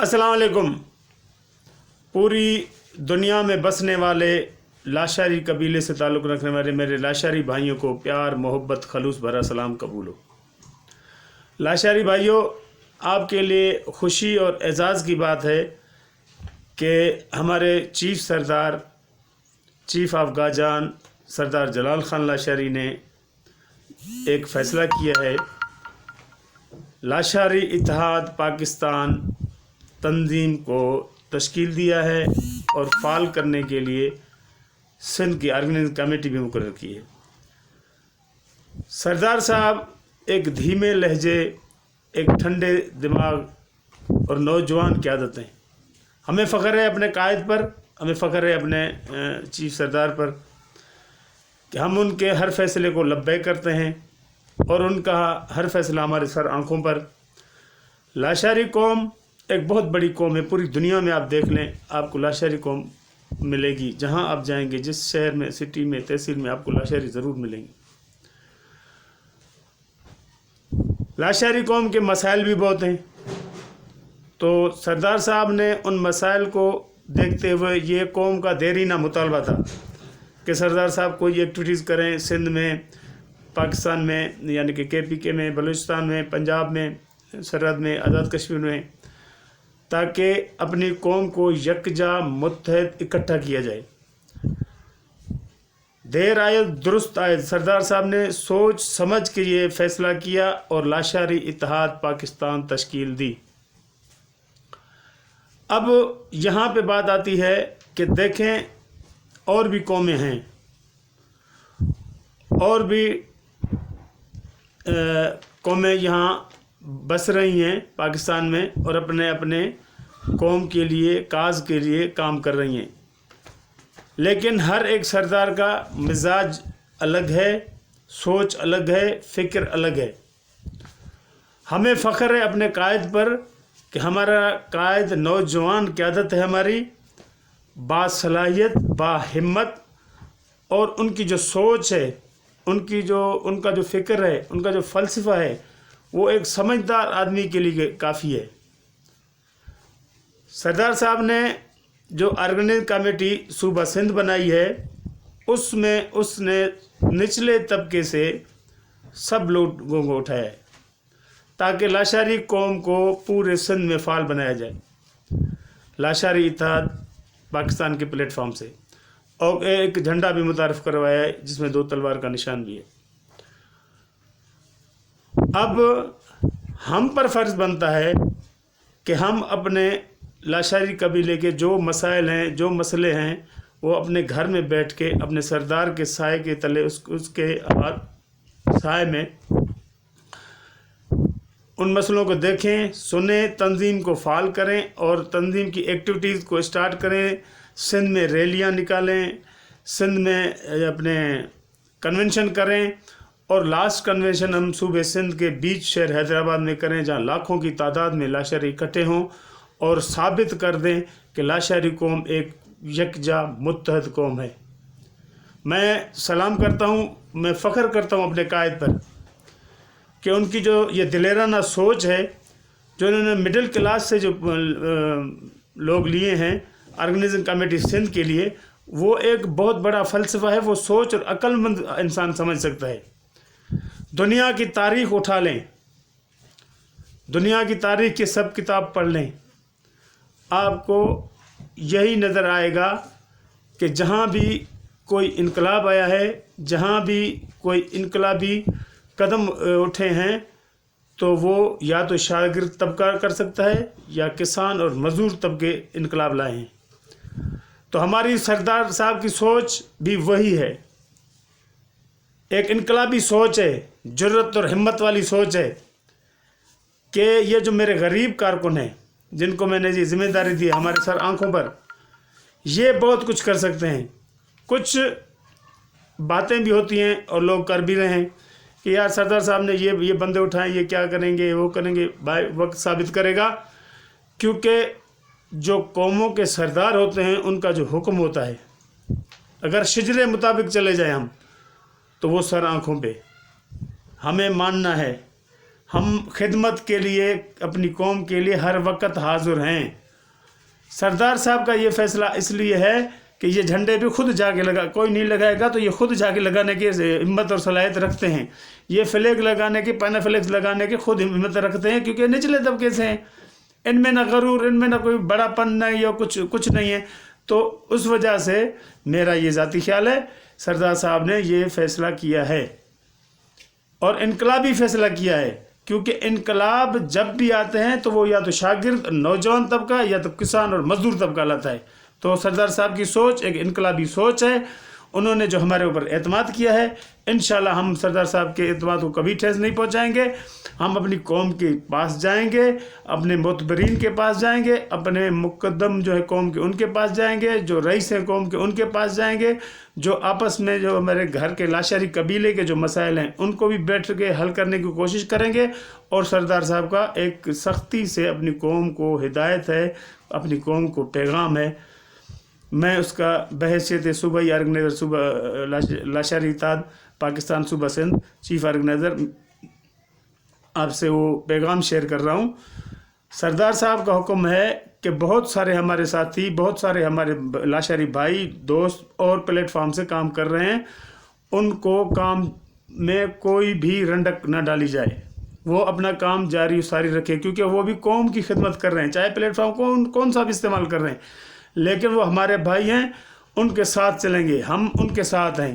अस्सलाम वालेकुम। पूरी दुनिया में बसने वाले लाशारी कबीले से ताल्लुक़ रखने वाले मेरे लाशारी भाइयों को प्यार मोहब्बत खलूस भरा सलाम कबूल हो। लाशारी भाइयों, आपके लिए खुशी और एज़ाज़ की बात है कि हमारे चीफ़ सरदार चीफ़ ऑफ गाजान सरदार जलाल ख़ान लाशारी ने एक फ़ैसला किया है। लाशारी इत्तेहाद पाकिस्तान तंजीम को तश्कील दिया है और फ़ाल करने के लिए सिंध की ऑर्गेनाइजिंग कमेटी भी मुकर्रर की है। सरदार साहब एक धीमे लहजे, एक ठंडे दिमाग और नौजवान क़यादत हैं। हमें फ़ख्र है अपने कायद पर, हमें फ़ख्र है अपने चीफ़ सरदार पर कि हम उनके हर फैसले को लब्बैक करते हैं और उनका हर फैसला हमारे सर आँखों पर। लाशारी कौम एक बहुत बड़ी कौम है। पूरी दुनिया में आप देख लें, आपको लाशारी कौम मिलेगी। जहाँ आप जाएंगे, जिस शहर में, सिटी में, तहसील में, आपको लाशारी ज़रूर मिलेंगे। लाशारी कौम के मसाइल भी बहुत हैं। तो सरदार साहब ने उन मसाइल को देखते हुए ये कौम का देरीना मुतालबा था कि सरदार साहब कोई एक्टिविटीज़ करें सिंध में, पाकिस्तान में, यानी कि KPK में, बलूचिस्तान में, पंजाब में, सरहद में, आज़ाद कश्मीर में, ताकि अपनी कौम को यकजा मुत्तहद इकट्ठा किया जाए। देर आए दुरुस्त आए। सरदार साहब ने सोच समझ के ये फ़ैसला किया और लाशारी इत्तेहाद पाकिस्तान तश्कील दी। अब यहाँ पे बात आती है कि देखें, और भी कौमें हैं, और भी कौमें यहाँ बस रही हैं पाकिस्तान में और अपने अपने कौम के लिए, काज के लिए काम कर रही हैं। लेकिन हर एक सरदार का मिजाज अलग है, सोच अलग है, फ़िक्र अलग है। हमें फ़ख्र है अपने कायद पर कि हमारा कायद नौजवान क़यादत है, हमारी बासलाहियत, बाहिम्मत, और उनकी जो सोच है, उनका जो फ़िक्र है, उनका जो फ़लसफ़ा है, वो एक समझदार आदमी के लिए काफ़ी है। सरदार साहब ने जो ऑर्गेनाइजिंग कमेटी सूबा सिंध बनाई है, उसमें उसने निचले तबके से सब लोगों को उठाया है ताकि लाशारी कौम को पूरे सिंध में फ़ाल बनाया जाए, लाशारी इत्तेहाद पाकिस्तान के प्लेटफॉर्म से। और एक झंडा भी मुतारफ़ करवाया है जिसमें 2 तलवार का निशान भी है। अब हम पर फ़र्ज़ बनता है कि हम अपने लाशारी कबीले के जो मसाइल हैं, जो मसले हैं, वो अपने घर में बैठ के अपने सरदार के साए के तले, उसके साए में उन मसलों को देखें, सुनें, तंजीम को फ़ाल करें और तंजीम की एक्टिविटीज़ को स्टार्ट करें। सिंध में रैलियाँ निकालें, सिंध में अपने कन्वेंशन करें और लास्ट कन्वेंशन हम सूबे सिंध के बीच शहर हैदराबाद में करें, जहाँ लाखों की तादाद में लाशारी इकट्ठे हों और साबित कर दें कि लाशारी कौम एक यकजा मुत्तहद कौम है। मैं सलाम करता हूँ, मैं फ़ख्र करता हूँ अपने कायद पर कि उनकी जो ये दिलेराना सोच है, जो इन्होंने मिडिल क्लास से जो लोग लिए हैं ऑर्गेनाइजिंग कमेटी सिंध के लिए, वो एक बहुत बड़ा फ़लसफ़ा है। वो सोच और अक्लमंद इंसान समझ सकता है। दुनिया की तारीख़ उठा लें, दुनिया की तारीख़ की सब किताब पढ़ लें, आपको यही नज़र आएगा कि जहाँ भी कोई इनकलाब आया है, जहाँ भी कोई इनकलाबी कदम उठे हैं, तो वो या तो शागिर्द तबका कर सकता है या किसान और मज़दूर तबके इनकलाब लाए हैं। तो हमारी सरदार साहब की सोच भी वही है, एक इनकलाबी सोच है, जुर्रत और हिम्मत वाली सोच है कि ये जो मेरे गरीब कारकुन हैं, जिनको मैंने ये ज़िम्मेदारी दी हमारे सर आँखों पर, ये बहुत कुछ कर सकते हैं। कुछ बातें भी होती हैं और लोग कर भी रहे हैं कि यार सरदार साहब ने ये बंदे उठाए, ये क्या करेंगे, वो करेंगे। भाई वक्त साबित करेगा, क्योंकि जो कौमों के सरदार होते हैं उनका जो हुक्म होता है, अगर शिजरे मुताबिक चले जाए हम, तो वो सर आँखों पे हमें मानना है। ہم خدمت کے لیے اپنی قوم کے لیے ہر وقت حاضر ہیں۔ سردار صاحب کا یہ فیصلہ اس لیے ہے کہ یہ جھنڈے بھی خود جا کے لگا، کوئی نہیں لگائے گا تو یہ خود جا کے لگانے کی ہمت اور صلاحیت رکھتے ہیں۔ یہ فلیگ لگانے کی، پینا فلیگس لگانے کی خود ہمت رکھتے ہیں، کیونکہ نچلے طبقے سے ہیں، ان میں نہ غرور، ان میں نہ کوئی بڑا پن نہیں یا کچھ نہیں ہے۔ تو اس وجہ سے میرا یہ ذاتی خیال ہے سردار صاحب نے یہ فیصلہ کیا ہے، اور انقلابی فیصلہ کیا ہے، کیونکہ انقلاب جب بھی آتے ہیں تو وہ یا تو شاگرد، نوجوان طبقہ، یا تو کسان اور مزدور طبقہ لاتا ہے۔ تو سردار صاحب کی سوچ ایک انقلابی سوچ ہے، انہوں نے جو ہمارے اوپر اعتماد کیا ہے، انشاءاللہ ہم سردار صاحب کے اعتماد کو کبھی ٹھیس نہیں پہنچائیں گے۔ ہم اپنی قوم کے پاس جائیں گے، اپنے معتبرین کے پاس جائیں گے، اپنے مقدم جو ہے قوم کے ان کے پاس جائیں گے، جو رئیس ہیں قوم کے ان کے پاس جائیں گے، جو آپس میں جو ہمارے گھر کے لاشاری قبیلے کے جو مسائل ہیں ان کو بھی بیٹھ کے حل کرنے کی کوشش کریں گے۔ اور سردار صاحب کا ایک سختی سے اپنی قوم کو ہدایت ہے، اپنی قوم کو پیغام ہے۔ میں اس کا بحیثیت صوبائی آرگنائزر، صوبہ لاشاری اتحاد پاکستان صوبہ سندھ چیف آرگنائزر، آپ سے وہ پیغام شیئر کر رہا ہوں۔ سردار صاحب کا حکم ہے کہ بہت سارے ہمارے ساتھی، بہت سارے ہمارے لاشاری بھائی، دوست اور پلیٹ فارم سے کام کر رہے ہیں، ان کو کام میں کوئی بھی رنڈک نہ ڈالی جائے، وہ اپنا کام جاری و ساری رکھے، کیونکہ وہ بھی قوم کی خدمت کر رہے ہیں، چاہے پلیٹ فارم کون سا بھی استعمال کر رہے ہیں، لیکن وہ ہمارے بھائی ہیں، ان کے ساتھ چلیں گے، ہم ان کے ساتھ ہیں۔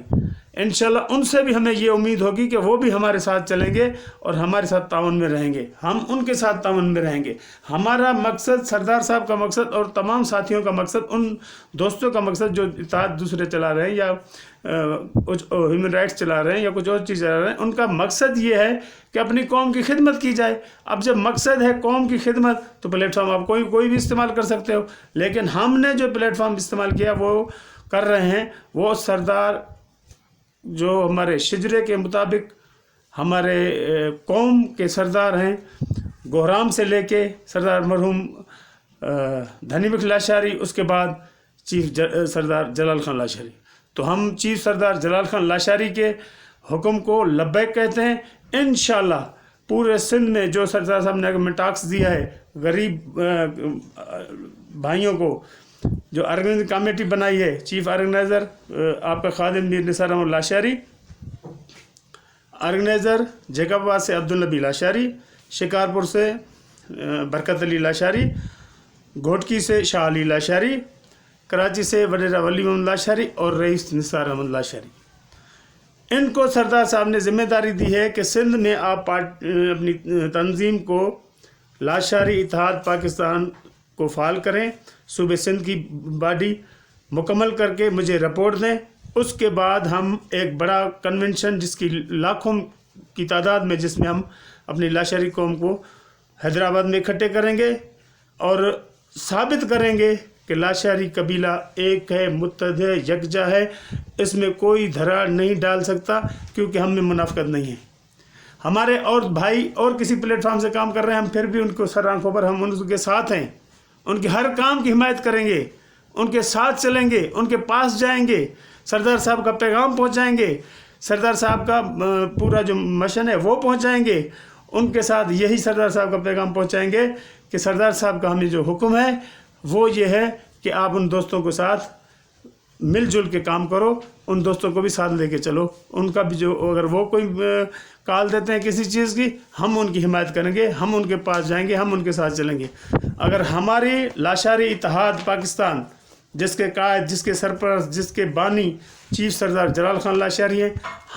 انشاءاللہ ان سے بھی ہمیں یہ امید ہوگی کہ وہ بھی ہمارے ساتھ چلیں گے اور ہمارے ساتھ تعاون میں رہیں گے، ہم ان کے ساتھ تعاون میں رہیں گے۔ ہمارا مقصد، سردار صاحب کا مقصد اور تمام ساتھیوں کا مقصد، ان دوستوں کا مقصد جو اتحاد دوسرے چلا رہے ہیں یا کچھ ہیومن رائٹس چلا رہے ہیں یا کچھ اور چیز چلا رہے ہیں، ان کا مقصد یہ ہے کہ اپنی قوم کی خدمت کی جائے۔ اب جب مقصد ہے قوم کی خدمت تو پلیٹ فارم آپ کوئی بھی استعمال کر سکتے ہو، لیکن ہم نے جو پلیٹ فارم استعمال کیا وہ کر رہے ہیں، وہ سردار جو ہمارے شجرے کے مطابق ہمارے قوم کے سردار ہیں، گوہرام سے لے کے سردار مرحوم دھنی بخش لاشاری، اس کے بعد چیف سردار جلال خان لاشاری۔ تو ہم چیف سردار جلال خان لاشاری کے حکم کو لبیک کہتے ہیں۔ انشاءاللہ پورے سندھ میں جو سردار صاحب نے ہمیں ٹاکس دیا ہے غریب بھائیوں کو، جو آرگنائزنگ کمیٹی بنائی ہے، چیف آرگنائزر آپ کا خادم میر نثار احمد لاشاری، آرگنائزر جیکب آباد سے عبدالنبی لاشاری، شکارپور سے برکت علی لاشاری، گھوٹکی سے شاہ علی لاشاری، کراچی سے وڈیرہ ولی محمد لاشاری اور رئیس نثار احمد لاشاری۔ ان کو سردار صاحب نے ذمہ داری دی ہے کہ سندھ میں آپ اپنی تنظیم کو لاشاری اتحاد پاکستان کو فعال کریں، صوبے سندھ کی باڈی مکمل کر کے مجھے رپورٹ دیں۔ اس کے بعد ہم ایک بڑا کنونشن جس کی لاکھوں کی تعداد میں، جس میں ہم اپنی لاشاری قوم کو حیدرآباد میں اکٹھے کریں گے اور ثابت کریں گے کہ لاشاری قبیلہ ایک ہے، متحد ہے، یکجا ہے، اس میں کوئی دھراڑ نہیں ڈال سکتا، کیونکہ ہم میں منافقت نہیں ہے۔ ہمارے اور بھائی اور کسی پلیٹ فارم سے کام کر رہے ہیں، ہم پھر بھی ان کو سر آنکھوں پر ہم ان کے ساتھ ہیں، ان کے ہر کام کی حمایت کریں گے، ان کے ساتھ چلیں گے، ان کے پاس جائیں گے، سردار صاحب کا پیغام پہنچائیں گے، سردار صاحب کا پورا جو مشن ہے وہ پہنچائیں گے، ان کے ساتھ یہی سردار صاحب کا پیغام پہنچائیں گے کہ سردار صاحب کا ہمیں جو حکم ہے وہ یہ ہے کہ آپ ان دوستوں کے ساتھ مل جل کے کام کرو، ان دوستوں کو بھی ساتھ لے کے چلو، ان کا بھی جو اگر وہ کوئی کال دیتے ہیں کسی چیز کی، ہم ان کی حمایت کریں گے، ہم ان کے پاس جائیں گے، ہم ان کے ساتھ چلیں گے۔ اگر ہماری لاشاری اتحاد پاکستان جس کے قائد، جس کے سرپرست، جس کے بانی چیف سردار جلال خان لاشاری ہیں،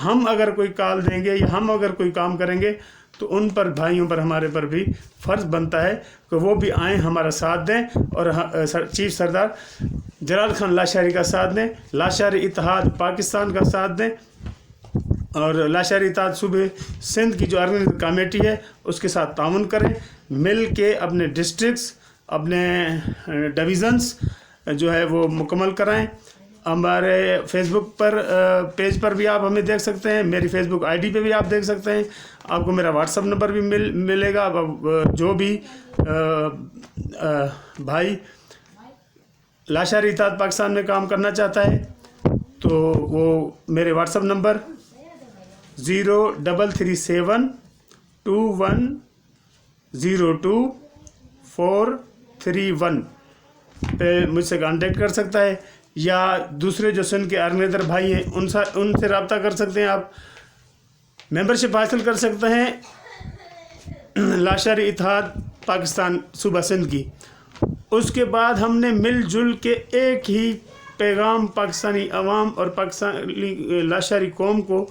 ہم اگر کوئی کال دیں گے یا ہم اگر کوئی کام کریں گے تو ان پر، بھائیوں پر، ہمارے پر بھی فرض بنتا ہے کہ وہ بھی آئیں، ہمارا ساتھ دیں اور چیف سردار جلال خان لاشاری کا ساتھ دیں، لاشاری اتحاد پاکستان کا ساتھ دیں، اور لاشاری اتحاد صوبے سندھ کی جو آرگنائزنگ کمیٹی ہے اس کے ساتھ تعاون کریں، مل کے اپنے ڈسٹرکٹس، اپنے ڈویژنس جو ہے وہ مکمل کرائیں۔ ہمارے فیس بک پر پیج پر بھی آپ ہمیں دیکھ سکتے ہیں، میری فیس بک آئی ڈی پہ بھی آپ دیکھ سکتے ہیں، آپ کو میرا واٹس اپ نمبر بھی ملے گا۔ جو بھی بھائی لاشاری اتحاد پاکستان میں کام کرنا چاہتا ہے تو وہ میرے واٹس اپ نمبر 0337 2102-431 पे मुझसे कांटेक्ट कर सकता है, या दूसरे जो सिंध के ऑर्गेनाइज़र भाई हैं उनसे रब्ता कर सकते हैं। आप मेंबरशिप हासिल कर सकते हैं लाशारी इत्तेहाद पाकिस्तान सूबा सिंध की। उसके बाद हमने मिलजुल के एक ही पैगाम पाकिस्तानी अवाम और पाकिस्तानी लाशारी कौम को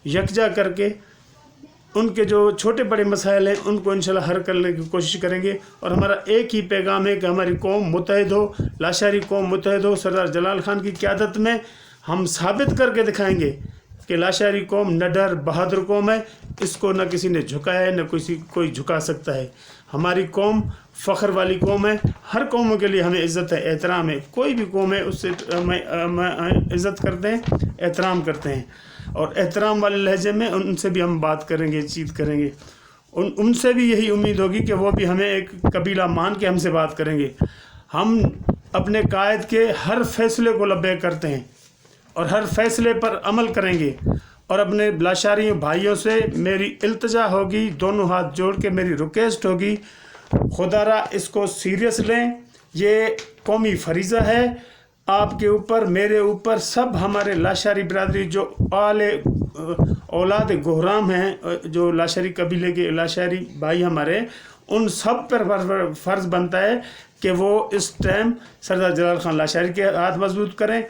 यकजा करके उनके जो छोटे बड़े मसाइल हैं उनको इंशाल्लाह हल करने की कोशिश करेंगे। और हमारा एक ही पैगाम है कि हमारी कौम मुत्तहिद हो, लाशारी कौम मुत्तहिद हो। सरदार जलाल खान की क़यादत में हम साबित करके दिखाएंगे कि लाशारी कौम निडर बहादुर कौम है, इसको न किसी ने झुकाया है न कोई झुका सकता है। हमारी कौम फ़ख्र वाली कौम है, हर कौमों के लिए हमें इज़्ज़त है, एहतराम है। कोई भी कौम है उससे हमें इज़्ज़त करते हैं, एहतराम करते हैं, और एहतराम वाले लहजे में उनसे भी हम बात करेंगे, चीत करेंगे। उनसे भी यही उम्मीद होगी कि वो भी हमें एक कबीला मान के हमसे बात करेंगे। हम अपने कायद के हर फैसले को लब्बैक करते हैं और हर फैसले पर अमल करेंगे। और अपने लाशारी भाइयों से मेरी इल्तिजा होगी, दोनों हाथ जोड़ के मेरी रिक्वेस्ट होगी, खुदारा इसको सीरियस लें। ये कौमी फरीज़ा है आपके ऊपर, मेरे ऊपर, सब हमारे लाशारी बिरादरी जो औलाद गोहराम हैं, जो लाशारी कबीले के लाशारी भाई हमारे, उन सब पर फ़र्ज़ बनता है कि वो इस टाइम सरदार जलाल खान लाशारी के हाथ मजबूत करें।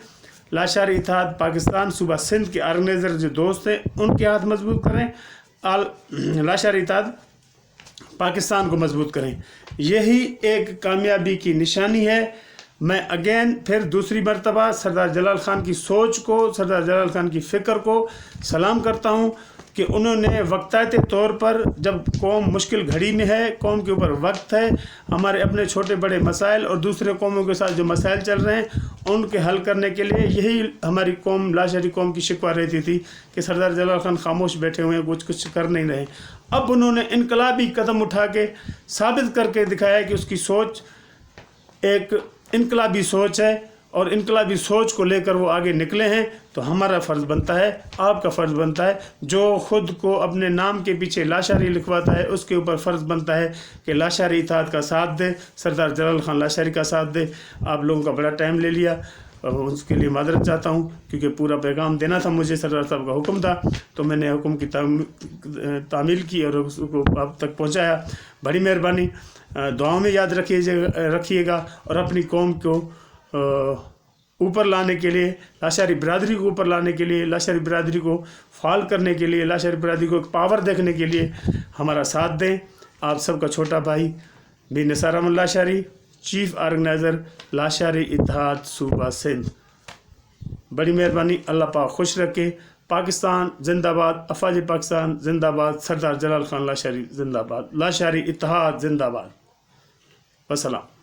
लाशारी इत्तेहाद पाकिस्तान सूबा सिंध के ऑर्गेनाइज़र जो दोस्त हैं उनके हाथ मजबूत करें, लाशारी इत्तेहाद पाकिस्तान को मजबूत करें। यही एक कामयाबी की निशानी है। मैं अगेन फिर दूसरी मरतबा सरदार जलाल खान की सोच को, सरदार जलाल खान की फ़िक्र को सलाम करता हूँ कि उन्होंने वक्ताते तौर पर, जब कौम मुश्किल घड़ी में है, कौम के ऊपर वक्त है, हमारे अपने छोटे बड़े मसाइल और दूसरे कौमों के साथ जो मसाइल चल रहे हैं उनके हल करने के लिए, यही हमारी कौम लाशारी कौम की शिकवा रहती थी कि सरदार जलाल खान खामोश बैठे हुए हैं, कुछ कर नहीं रहे। अब उन्होंने इनकलाबी कदम उठा के साबित करके दिखाया कि उसकी सोच एक इनकलाबी सोच है और इनकलाबी सोच को लेकर वो आगे निकले हैं। तो हमारा फ़र्ज़ बनता है, आपका फ़र्ज़ बनता है, जो ख़ुद को अपने नाम के पीछे लाशारी लिखवाता है उसके ऊपर फ़र्ज़ बनता है कि लाशारी इत्तेहाद का साथ दे, सरदार जलाल खान लाशारी का साथ दे। आप लोगों का बड़ा टाइम ले लिया, उसके लिए माज़रत चाहता हूँ, क्योंकि पूरा पैगाम देना था मुझे, सरदार साहब का हुक्म था, तो मैंने हुक्म की तामील की और उसको आप तक पहुँचाया। बड़ी मेहरबानी। दुआओं में याद रखिएगा और अपनी कौम को ऊपर लाने के लिए, लाशारी बिरादरी को ऊपर लाने के लिए, लाशारी बिरादरी को फाल करने के लिए, लाशारी बिरादरी को एक पावर देखने के लिए हमारा साथ दें। आप सबका छोटा भाई भी निसार अहमद लाशारी, चीफ़ ऑर्गेनाइज़र लाशारी इत्तेहाद सूबा सिंध। बड़ी मेहरबानी। अल्लाह पाक खुश रखे। पाकिस्तान जिंदाबाद, अफवाज पाकिस्तान जिंदाबाद, सरदार जलाल खान लाशारी जिंदाबाद, लाशारी इत्तेहाद जिंदाबाद। वसलाम।